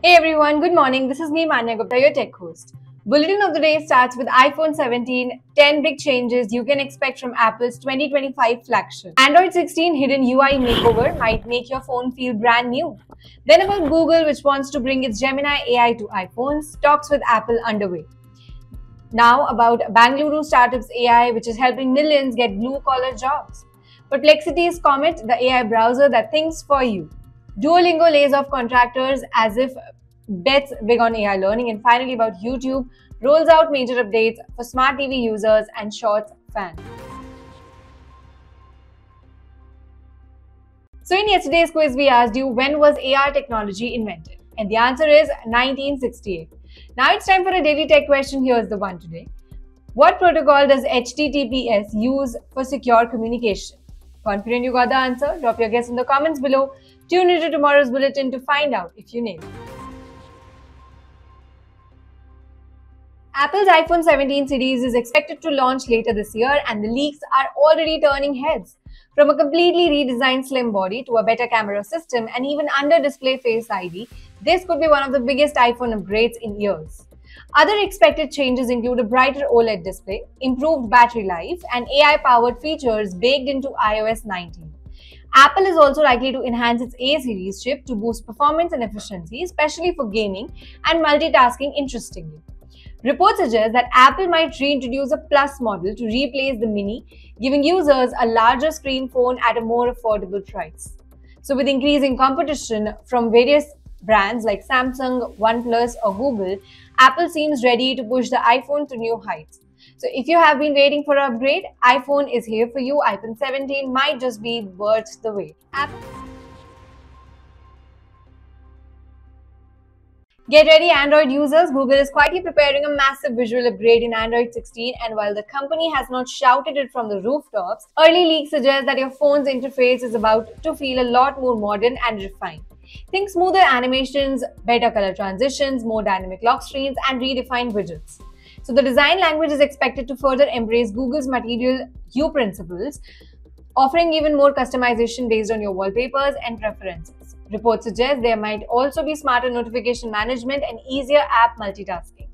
Hey everyone, good morning. This is me, Manya Gupta, your tech host. Bulletin of the day starts with iPhone 17, 10 big changes you can expect from Apple's 2025 flagship. Android 16 hidden UI makeover might make your phone feel brand new. Then about Google, which wants to bring its Gemini AI to iPhones, talks with Apple underway. Now about Bangalore startups AI, which is helping millions get blue-collar jobs. Perplexity's Comet, the AI browser that thinks for you. Duolingo lays off contractors as if bets big on AI learning. And finally about YouTube, rolls out major updates for smart TV users and Shorts fans. So in yesterday's quiz, we asked you, when was AR technology invented? And the answer is 1968. Now it's time for a daily tech question. Here's the one today. What protocol does HTTPS use for secure communication? Confident you got the answer? Drop your guess in the comments below. Tune into tomorrow's bulletin to find out if you nailed it. Apple's iPhone 17 series is expected to launch later this year, and the leaks are already turning heads. From a completely redesigned slim body to a better camera system and even under-display Face ID, this could be one of the biggest iPhone upgrades in years. Other expected changes include a brighter OLED display, improved battery life, and AI-powered features baked into iOS 19. Apple is also likely to enhance its A series chip to boost performance and efficiency, especially for gaming and multitasking. Interestingly, reports suggest that Apple might reintroduce a Plus model to replace the Mini, giving users a larger screen phone at a more affordable price. So with increasing competition from various brands like Samsung, OnePlus or Google, Apple seems ready to push the iPhone to new heights. So if you have been waiting for an upgrade, iPhone is here for you. iPhone 17 might just be worth the wait. Get ready, Android users. Google is quietly preparing a massive visual upgrade in Android 16, and while the company has not shouted it from the rooftops, early leaks suggest that your phone's interface is about to feel a lot more modern and refined. Think smoother animations, better color transitions, more dynamic lock screens, and redefined widgets. So the design language is expected to further embrace Google's Material You principles, offering even more customization based on your wallpapers and preferences. Reports suggest there might also be smarter notification management and easier app multitasking.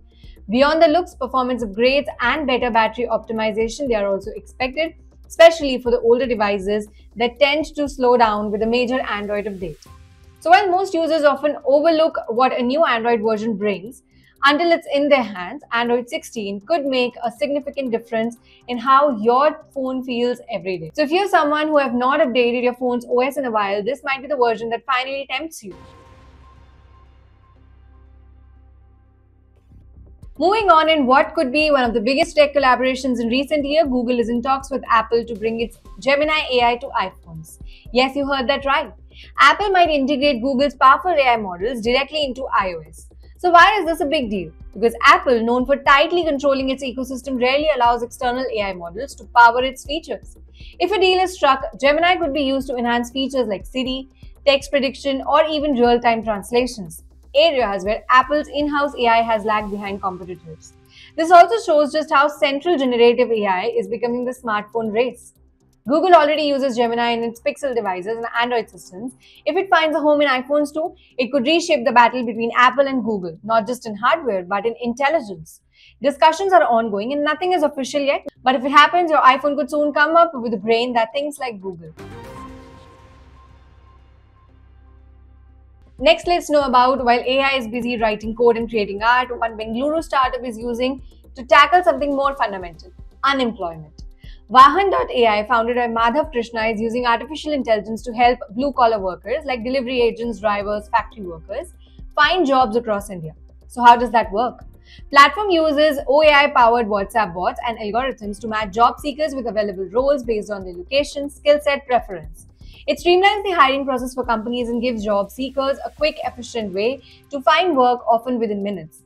Beyond the looks, performance upgrades, and better battery optimization, they are also expected, especially for the older devices that tend to slow down with a major Android update. So while most users often overlook what a new Android version brings, until it's in their hands, Android 16 could make a significant difference in how your phone feels every day. So if you're someone who have not updated your phone's OS in a while, this might be the version that finally tempts you. Moving on, in what could be one of the biggest tech collaborations in recent years, Google is in talks with Apple to bring its Gemini AI to iPhones. Yes, you heard that right. Apple might integrate Google's powerful AI models directly into iOS. So why is this a big deal? Because Apple, known for tightly controlling its ecosystem, rarely allows external AI models to power its features. If a deal is struck, Gemini could be used to enhance features like Siri, text prediction, or even real-time translations, areas where Apple's in-house AI has lagged behind competitors. This also shows just how central generative AI is becoming the smartphone race. Google already uses Gemini in its Pixel devices and Android systems. If it finds a home in iPhones too, it could reshape the battle between Apple and Google, not just in hardware, but in intelligence. Discussions are ongoing and nothing is official yet, but if it happens, your iPhone could soon come up with a brain that thinks like Google. Next, let's know about, while AI is busy writing code and creating art, one Bengaluru startup is using to tackle something more fundamental: unemployment. Vahan.ai, founded by Madhav Krishna, is using artificial intelligence to help blue-collar workers like delivery agents, drivers, factory workers find jobs across India. So how does that work? Platform uses OAI-powered WhatsApp bots and algorithms to match job seekers with available roles based on their location, skill set, preference. It streamlines the hiring process for companies and gives job seekers a quick, efficient way to find work, often within minutes.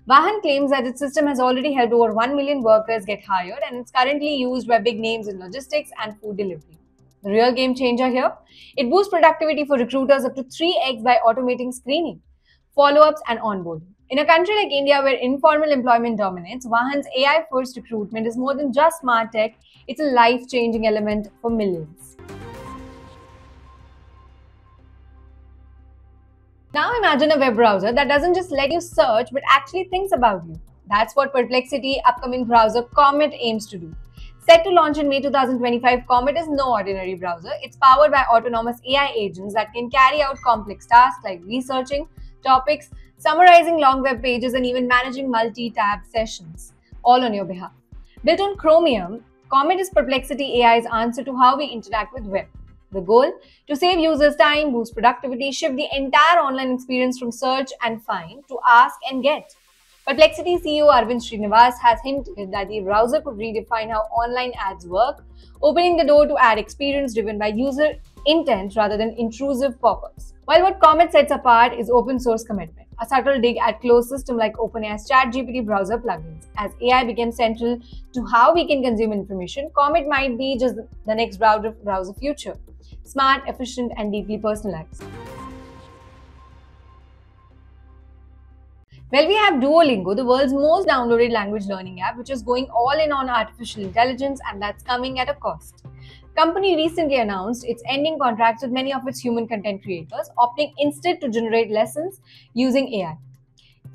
Vahan claims that its system has already helped over 1 million workers get hired, and it's currently used by big names in logistics and food delivery. The real game changer here? It boosts productivity for recruiters up to 3x by automating screening, follow-ups, and onboarding. In a country like India where informal employment dominates, Vahan's AI-first recruitment is more than just smart tech, it's a life-changing element for millions. Now imagine a web browser that doesn't just let you search but actually thinks about you. That's what Perplexity upcoming browser Comet aims to do. Set to launch in May 2025, Comet is no ordinary browser. It's powered by autonomous AI agents that can carry out complex tasks like researching topics, summarizing long web pages, and even managing multi-tab sessions, all on your behalf. Built on Chromium, Comet is Perplexity AI's answer to how we interact with web. The goal? To save users time, boost productivity, shift the entire online experience from search and find to ask and get. Perplexity CEO Arvind Srinivas has hinted that the browser could redefine how online ads work, opening the door to ad experience driven by user intent rather than intrusive pop-ups. While what Comet sets apart is open source commitment, a subtle dig at closed systems like OpenAI's ChatGPT browser plugins. As AI becomes central to how we can consume information, Comet might be just the next browser future. Smart, efficient, and deeply personalized. Well, we have Duolingo, the world's most downloaded language learning app, which is going all in on artificial intelligence, and that's coming at a cost. Company recently announced it's ending contracts with many of its human content creators, opting instead to generate lessons using AI.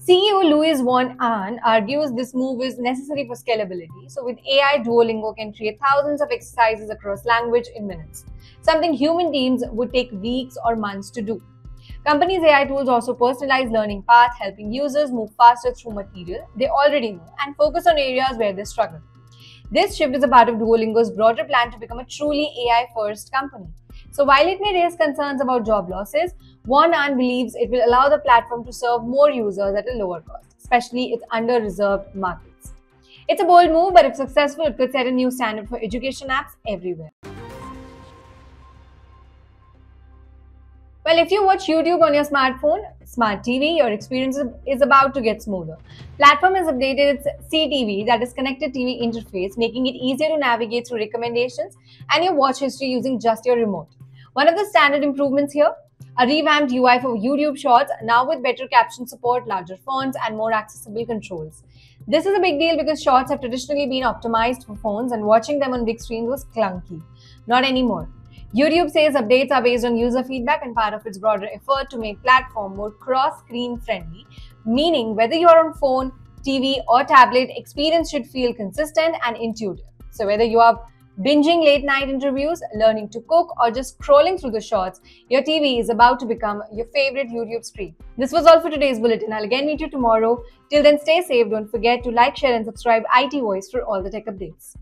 CEO Louis Von Ahn argues this move is necessary for scalability. So with AI, Duolingo can create thousands of exercises across language in minutes, something human teams would take weeks or months to do. Companies' AI tools also personalize learning paths, helping users move faster through material they already know and focus on areas where they struggle. This shift is a part of Duolingo's broader plan to become a truly AI-first company. So while it may raise concerns about job losses, Von Ahn believes it will allow the platform to serve more users at a lower cost, especially its under-reserved markets. It's a bold move, but if successful, it could set a new standard for education apps everywhere. Well, if you watch YouTube on your smartphone, smart TV, your experience is about to get smoother. Platform has updated its CTV, that is Connected TV interface, making it easier to navigate through recommendations and your watch history using just your remote. One of the standard improvements here, a revamped UI for YouTube Shorts, now with better caption support, larger fonts, and more accessible controls. This is a big deal because Shorts have traditionally been optimized for phones and watching them on big screens was clunky. Not anymore. YouTube says updates are based on user feedback and part of its broader effort to make platform more cross-screen friendly, meaning whether you're on phone, TV or tablet, experience should feel consistent and intuitive. So whether you are binging late night interviews, learning to cook or just scrolling through the shorts, your TV is about to become your favorite YouTube screen. This was all for today's bulletin. I'll again meet you tomorrow. Till then, stay safe. Don't forget to like, share and subscribe IT Voice for all the tech updates.